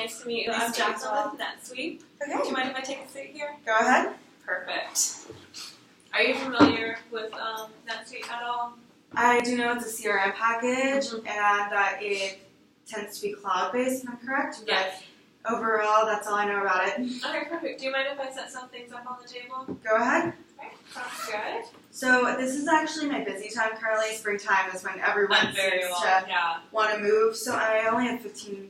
Nice to meet you. I'm Jacqueline with NetSuite. Okay. Do you mind if I take a seat here? Go ahead. Perfect. Are you familiar with NetSuite at all? I do know it's a CRM package and that it tends to be cloud-based, if I'm correct? Yes. But overall, that's all I know about it. Okay, perfect. Do you mind if I set some things up on the table? Go ahead. Okay, sounds good. So this is actually my busy time currently. Springtime is when everyone seems to want to move. So I only have 15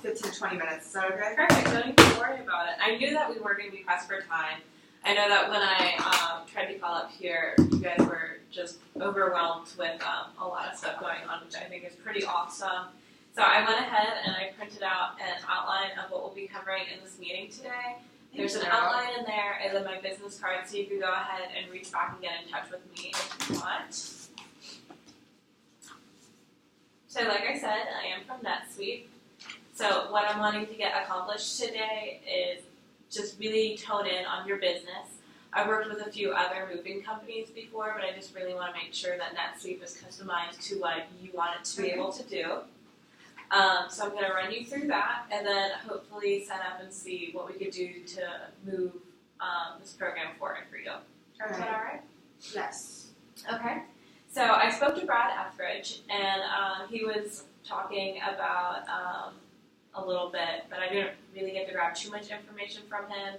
to 20 minutes. Is that okay? Perfect. Don't even worry about it. I knew that we were going to be pressed for time. I know that when I tried to call up here, you guys were just overwhelmed with a lot of stuff going on, which I think is pretty awesome. So I went ahead and I printed out an outline of what we'll be covering in this meeting today. There's an outline in there and then my business card, so you can go ahead and reach back and get in touch with me if you want. So like I said, I am from NetSuite. So what I'm wanting to get accomplished today is just really tone in on your business. I've worked with a few other moving companies before, but I just really want to make sure that NetSuite is customized to what you want it to be able to do. So I'm going to run you through that and then hopefully set up and see what we could do to move this program forward for you. Is that all right? Yes. Okay. So I spoke to Brad Etheridge and he was talking about a little bit, but I didn't really get to grab too much information from him.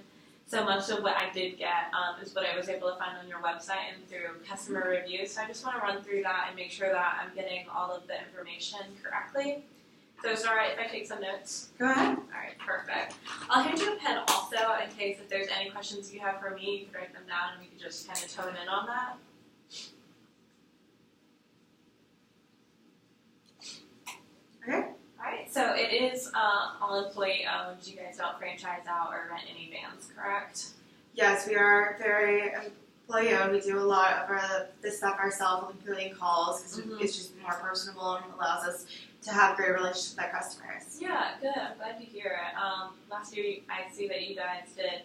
So most of what I did get is what I was able to find on your website and through customer reviews. So I just want to run through that and make sure that I'm getting all of the information correctly. So it's all right if I take some notes? Go ahead. All right, perfect. I'll hand you a pen also in case if there's any questions you have for me, you can write them down and we can just kind of tone in on that. Okay. Alright, so it is all employee owned. You guys don't franchise out or rent any vans, correct? Yes, we are very employee owned. We do a lot of this stuff ourselves, including calls, because it's just more personable and allows us to have great relationships with our customers. Yeah, good. I'm glad to hear it. Last year, I see that you guys did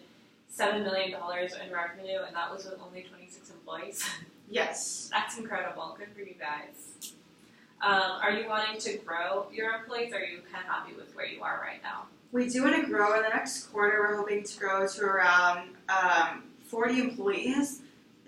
$7 million in revenue, and that was with only 26 employees. Yes. That's incredible. Good for you guys. Are you wanting to grow your employees, or are you kind of happy with where you are right now? We do want to grow. In the next quarter, we're hoping to grow to around 40 employees.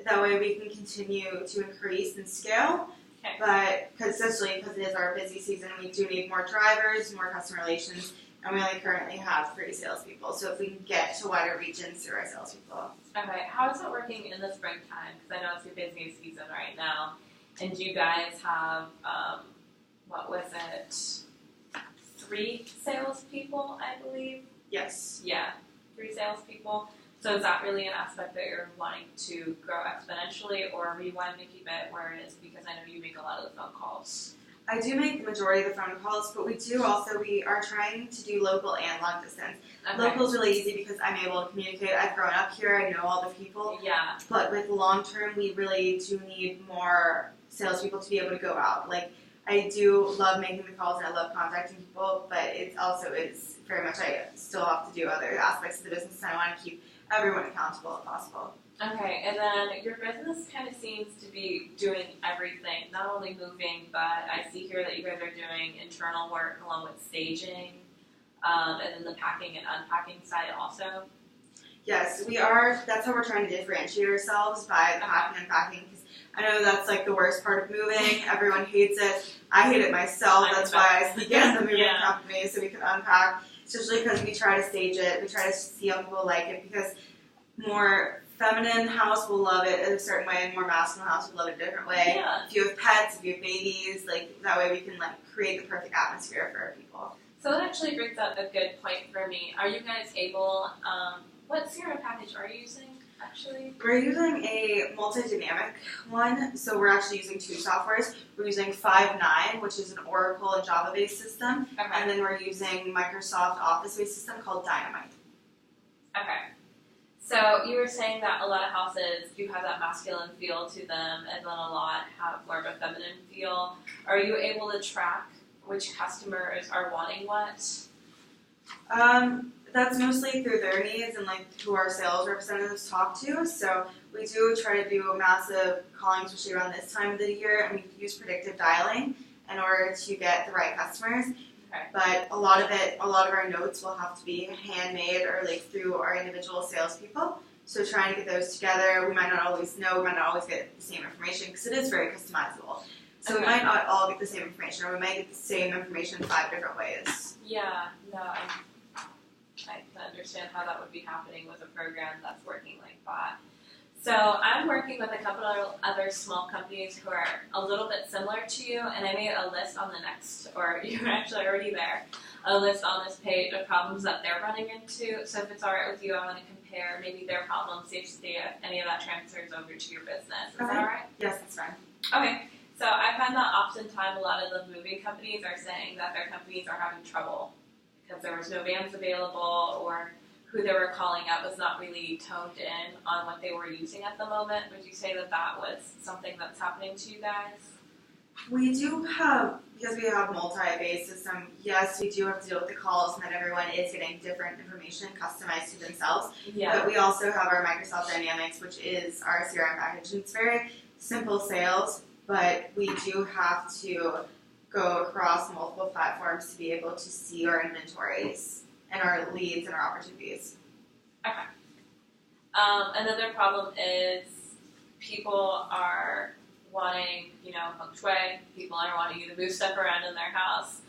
That way we can continue to increase and scale. Okay. But especially because it is our busy season, we do need more drivers, more customer relations, and we only currently have 3 salespeople. So if we can get to wider regions through our salespeople. Okay. How is it working in the springtime? Because I know it's your busiest season right now. And you guys have, what was it, 3 salespeople, I believe? Yes. Yeah, 3 salespeople. So is that really an aspect that you're wanting to grow exponentially, or are you wanting to keep it where it is because I know you make a lot of the phone calls? I do make the majority of the phone calls, but we are trying to do local and long distance. Okay. Local is really easy because I'm able to communicate. I've grown up here. I know all the people. Yeah. But with long term, we really do need more salespeople to be able to go out. Like, I do love making the calls and I love contacting people, but it also is very much I still have to do other aspects of the business, and I want to keep everyone accountable if possible. Okay, and then your business kind of seems to be doing everything, not only moving, but I see here that you guys are doing internal work along with staging, and then the packing and unpacking side also. Yes, we are. That's how we're trying to differentiate ourselves, by the packing and unpacking. Because I know that's like the worst part of moving. Everyone hates it. I hate it myself. That's why I sneak in the moving company so we can unpack. Especially because we try to stage it. We try to see how people like it, because more feminine house will love it in a certain way, and more masculine house will love it a different way. Yeah. If you have pets, if you have babies, like that way we can like create the perfect atmosphere for our people. So that actually brings up a good point for me. Are you guys able? What CRM package are you using? Actually, we're using a multi-dynamic one, so we're actually using 2 softwares. We're using 5.9, which is an Oracle and Java-based system, and then we're using Microsoft Office-based system called Dynamite. Okay. So you were saying that a lot of houses do have that masculine feel to them, and then a lot have more of a feminine feel. Are you able to track which customers are wanting what? That's mostly through their needs and like who our sales representatives talk to. So we do try to do a massive calling, especially around this time of the year, and we use predictive dialing in order to get the right customers. Okay. But a lot of our notes will have to be handmade or like through our individual salespeople. So trying to get those together, we might not always know, we might not always get the same information because it is very customizable. So we might not all get the same information, or we might get the same information in 5 different ways. Yeah, no, I can understand how that would be happening with a program that's working like that. So I'm working with a couple of other small companies who are a little bit similar to you, and I made a list on the next, or you're actually already there, a list on this page of problems that they're running into. So if it's all right with you, I want to compare maybe their problems, see if any of that transfers over to your business. Is that all right? Yes, that's fine. Okay. So I find that oftentimes a lot of the moving companies are saying that their companies are having trouble because there was no vans available, or who they were calling up was not really toned in on what they were using at the moment. Would you say that that was something that's happening to you guys? We do have, because we have multi-base system, yes, we do have to deal with the calls and that everyone is getting different information customized to themselves. Yeah. But we also have our Microsoft Dynamics, which is our CRM package. And it's very simple sales, but we do have to go across multiple platforms to be able to see our inventories and our leads and our opportunities. Okay. Another problem is people are wanting, feng shui. People are wanting you to move stuff around in their house.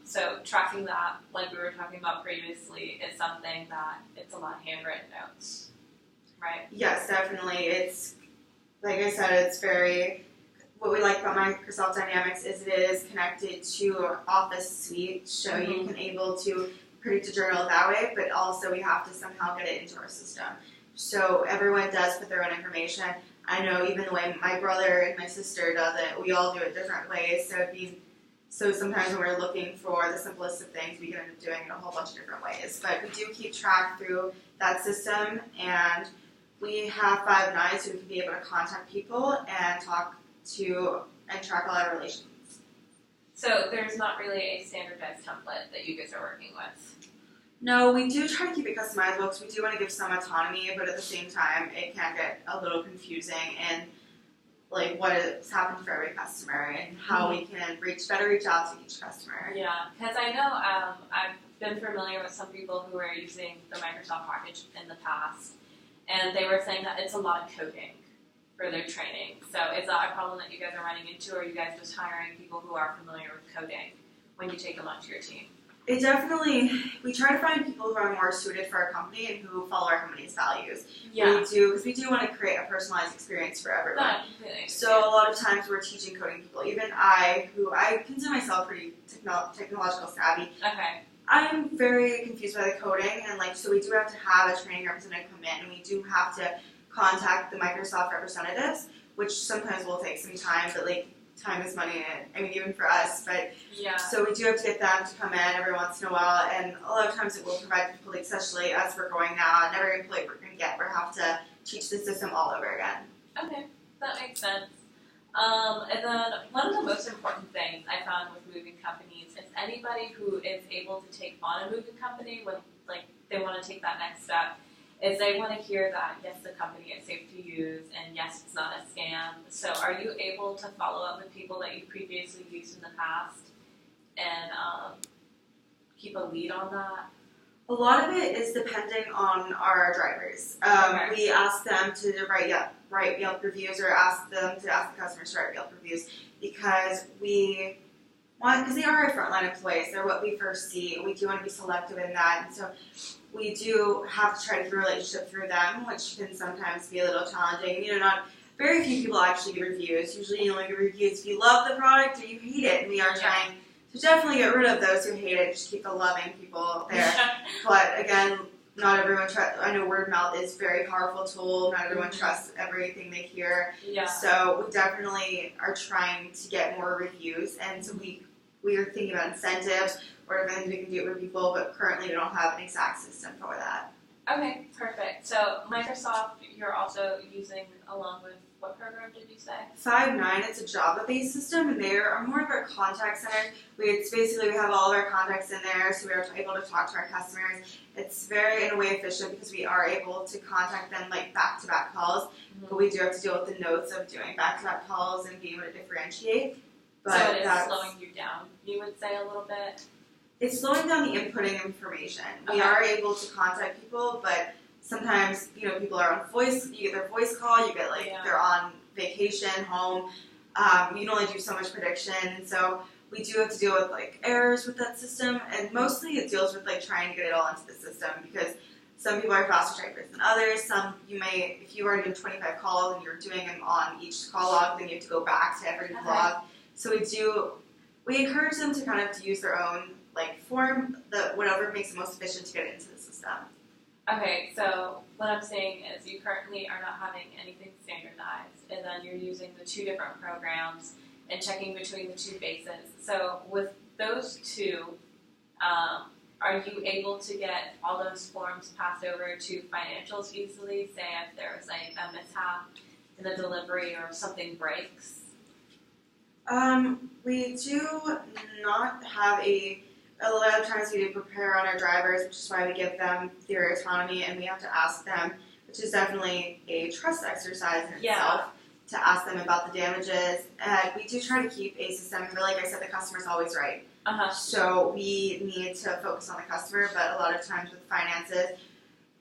So tracking that, like we were talking about previously, is something that it's a lot of handwritten notes, right? Yes, definitely. It's, like I said, it's very, what we like about Microsoft Dynamics is it is connected to Office Suite, so you can able to predict a journal that way, but also we have to somehow get it into our system. So everyone does put their own information. I know even the way my brother and my sister does it, we all do it different ways. So sometimes when we're looking for the simplest of things, we can end up doing it a whole bunch of different ways. But we do keep track through that system, and we have 5 nines, so we can be able to contact people and talk to and track all our relations. So there's not really a standardized template that you guys are working with? No, we do try to keep it customizable because we do want to give some autonomy, but at the same time, it can get a little confusing in like what has happened for every customer and how we can better reach out to each customer. Yeah, because I know I've been familiar with some people who are using the Microsoft package in the past, and they were saying that it's a lot of coding for their training. So is that a problem that you guys are running into, or are you guys just hiring people who are familiar with coding when you take them onto your team? It definitely, we try to find people who are more suited for our company and who follow our company's values. Yeah. We do, because we do want to create a personalized experience for everyone. Completely. So a lot of times we're teaching coding people. Even I consider myself pretty technological savvy. Okay. I'm very confused by the coding, and so we do have to have a training representative come in, and we do have to contact the Microsoft representatives, which sometimes will take some time, but time is money, and even for us, but yeah. So we do have to get them to come in every once in a while, and a lot of times it will provide people, especially as we're going now, and every employee we're going to get, we'll have to teach the system all over again. Okay, that makes sense. And then one of the most important things I found with moving companies is anybody who is able to take on a moving company when they want to take that next step, is they want to hear that, yes, the company is safe to use, and yes, it's not a scam. So are you able to follow up with people that you've previously used in the past and keep a lead on that? A lot of it is depending on our drivers. Okay. We ask them to write Yelp reviews, or ask the customers to write Yelp reviews, because they are our frontline employees. They're what we first see. We do want to be selective in that, and so we do have to try to build a relationship through them, which can sometimes be a little challenging. Not very few people actually give reviews. Usually you only give reviews if you love the product or you hate it, and we are trying to definitely get rid of those who hate it, just keep the loving people there. But again, not everyone trusts. I know word of mouth is a very powerful tool. Not everyone trusts everything they hear. Yeah. So we definitely are trying to get more reviews, and so we are thinking about incentives or things we can do for people, but currently we don't have an exact system for that. Okay, perfect. So Microsoft, you're also using along with what program did you say? 5.9, it's a Java-based system, and they are more of a contact center. We have all of our contacts in there, so we are able to talk to our customers. It's very, in a way, efficient because we are able to contact them back-to-back calls, but we do have to deal with the notes of doing back-to-back calls and being able to differentiate. But so it is slowing you down, you would say, a little bit? It's slowing down the inputting information. We are able to contact people, but sometimes, people are on voice, you get their voice call, you get they're on vacation, home. You can only do so much prediction, and so we do have to deal with errors with that system, and mostly it deals with trying to get it all into the system, because some people are faster typers than others. Some if you are doing 25 calls and you're doing them on each call log, then you have to go back to every log. So we encourage them to kind of use their own form, whatever makes it most efficient to get it into the system. Okay, so what I'm saying is you currently are not having anything standardized, and then you're using the two different programs and checking between the two bases. So with those two, are you able to get all those forms passed over to financials easily? Say if there was a mishap in the delivery or something breaks? We do not have a lot of times we do prepare on our drivers, which is why we give them their autonomy, and we have to ask them, which is definitely a trust exercise in itself, to ask them about the damages. We do try to keep a system, but like I said, the customer's always right. So we need to focus on the customer, but a lot of times with finances,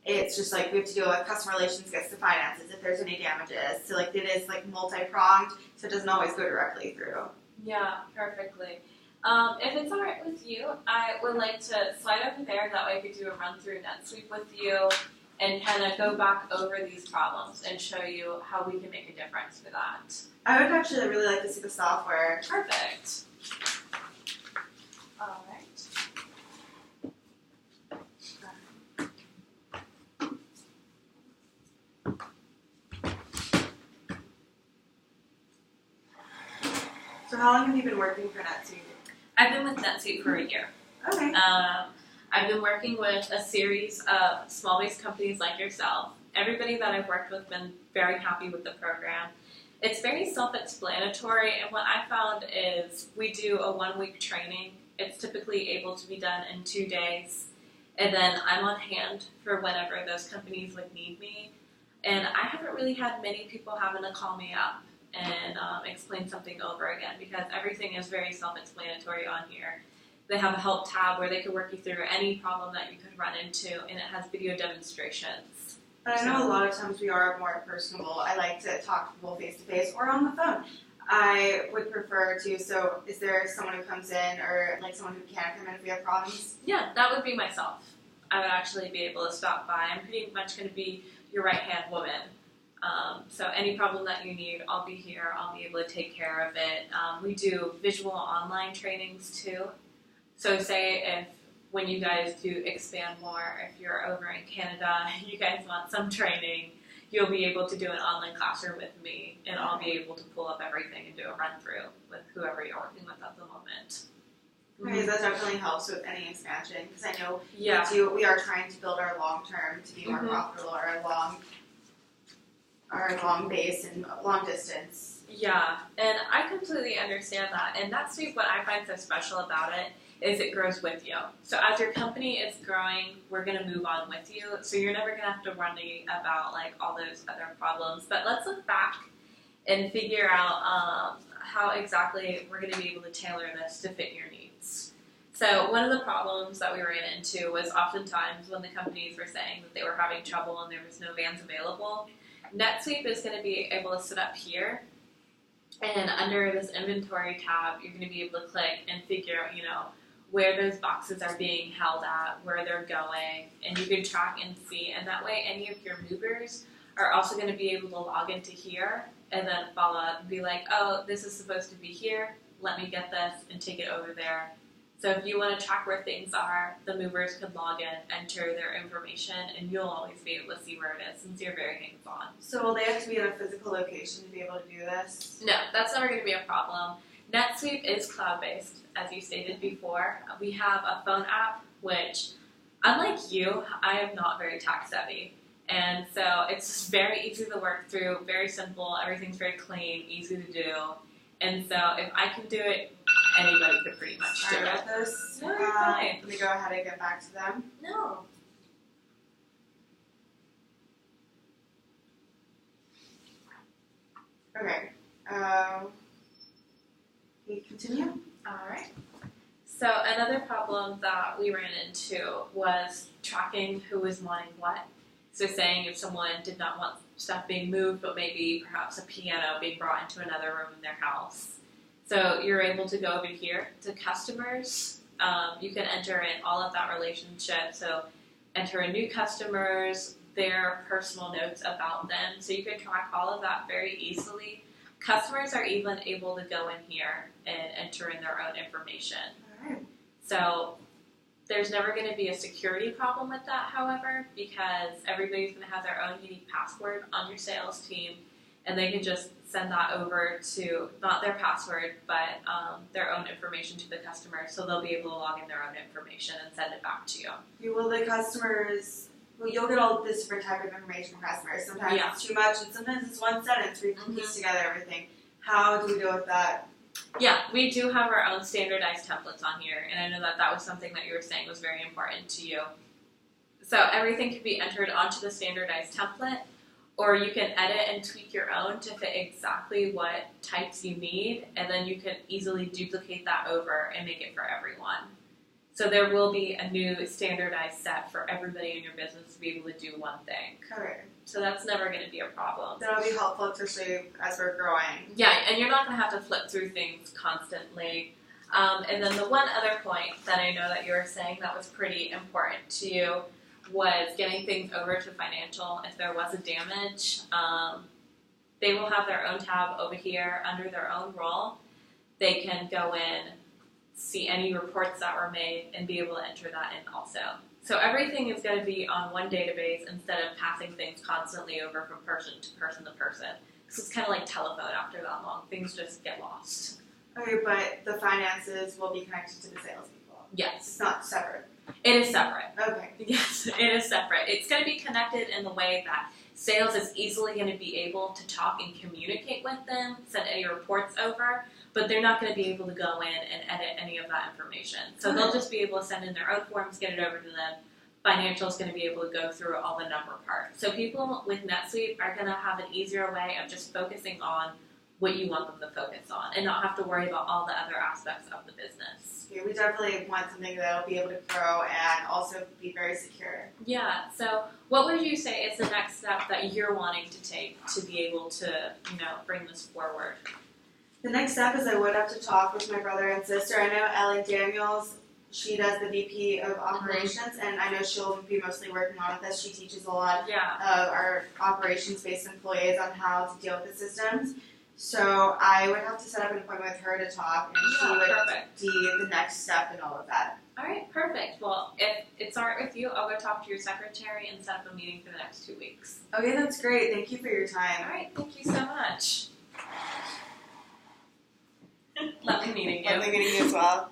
it's just we have to deal with customer relations gets to finances if there's any damages. So it is multi-pronged, so it doesn't always go directly through. Yeah, perfectly. If it's all right with you, I would like to slide over there. That way I could do a run through NetSuite with you and kind of go back over these problems and show you how we can make a difference for that. I would actually really like to see the software. Perfect. All right. So how long have you been working for NetSuite? I've been with NetSuite for a year. Okay. I've been working with a series of small-based companies like yourself. Everybody that I've worked with has been very happy with the program. It's very self-explanatory, and what I found is we do a 1-week training. It's typically able to be done in 2 days, and then I'm on hand for whenever those companies would need me. And I haven't really had many people having to call me up and explain something over again, because everything is very self-explanatory on here. They have a help tab where they can work you through any problem that you could run into, and it has video demonstrations. But I know a lot of times we are more personable. I like to talk to people face-to-face or on the phone. I would prefer to, so is there someone who comes in or someone who can't come in if we have problems? Yeah, that would be myself. I would actually be able to stop by. I'm pretty much going to be your right-hand woman. So any problem that you need, I'll be here. I'll be able to take care of it. We do visual online trainings too. So say if when you guys do expand more, if you're over in Canada, you guys want some training, you'll be able to do an online classroom with me, and I'll be able to pull up everything and do a run-through with whoever you're working with at the moment. Okay, that definitely helps with any expansion, because I know we are trying to build our long-term to be more profitable, our long base and long distance. Yeah, and I completely understand that, and that's what I find so special about it, is it grows with you. So as your company is growing, we're going to move on with you, so you're never going to have to worry about all those other problems. But let's look back and figure out how exactly we're going to be able to tailor this to fit your needs. So one of the problems that we ran into was oftentimes when the companies were saying that they were having trouble and there was no vans available, NetSuite is going to be able to sit up here, and under this inventory tab, you're going to be able to click and figure out, where those boxes are being held at, where they're going, and you can track and see. And that way, any of your movers are also going to be able to log into here and then follow up and be like, oh, this is supposed to be here. Let me get this and take it over there. So if you want to track where things are, the movers can log in, enter their information, and you'll always be able to see where it is since you're very hands-on. So will they have to be in a physical location to be able to do this? No, that's never going to be a problem. NetSuite is cloud-based, as you stated before. We have a phone app, which, unlike you, I am not very tech-savvy. And so it's just very easy to work through, very simple, everything's very clean, easy to do. And so if I can do it, anybody could pretty much do it. This, no, you're fine. Let me go ahead and get back to them. No. Okay. Continue. All right. So another problem that we ran into was tracking who was wanting what. So saying if someone did not want stuff being moved, but maybe perhaps a piano being brought into another room in their house. So you're able to go over here to customers. You can enter in all of that relationship. So enter in new customers, their personal notes about them. So you can track all of that very easily. Customers are even able to go in here and enter in their own information. All right. So there's never going to be a security problem with that, however, because everybody's going to have their own unique password on your sales team, and they can just send that over to, not their password, but their own information to the customer, so they'll be able to log in their own information and send it back to you. Will the customers, well, you'll get all this different type of information from customers. Sometimes it's too much, and sometimes it's one sentence where you can piece together everything. How do we deal with that? Yeah, we do have our own standardized templates on here, and I know that that was something that you were saying was very important to you. So everything can be entered onto the standardized template, or you can edit and tweak your own to fit exactly what types you need, and then you can easily duplicate that over and make it for everyone. So there will be a new standardized set for everybody in your business to be able to do one thing. Okay. So that's never going to be a problem. That'll be helpful, especially as we're growing. Yeah, and you're not going to have to flip through things constantly. And then the one other point that I know that you were saying that was pretty important to you was getting things over to financial. If there was a damage, they will have their own tab over here under their own role. They can go in, see any reports that were made, and be able to enter that in also. So everything is going to be on one database instead of passing things constantly over from person to person to person. So it's kind of like telephone after that long. Things just get lost. Okay, but the finances will be connected to the salespeople. Yes. It's not separate. It is separate. Okay. Yes, it is separate. It's going to be connected in the way that sales is easily going to be able to talk and communicate with them, send any reports over, but they're not going to be able to go in and edit any of that information. So they'll just be able to send in their own forms, get it over to them. Financial is going to be able to go through all the number parts. So people with NetSuite are going to have an easier way of just focusing on what you want them to focus on and not have to worry about all the other aspects of the business. Yeah, we definitely want something that'll be able to grow and also be very secure. Yeah, so what would you say is the next step that you're wanting to take to be able to, bring this forward? The next step is I would have to talk with my brother and sister. I know Ellie Daniels, she does the VP of Operations, and I know she'll be mostly working on this. She teaches a lot of our operations-based employees on how to deal with the systems. So I would have to set up an appointment with her to talk, and she would be the next step in all of that. All right, perfect. Well, if it's all right with you, I'll go talk to your secretary and set up a meeting for the next 2 weeks. Okay, that's great. Thank you for your time. All right, thank you so much. Lovely meeting you. Lovely meeting you as well.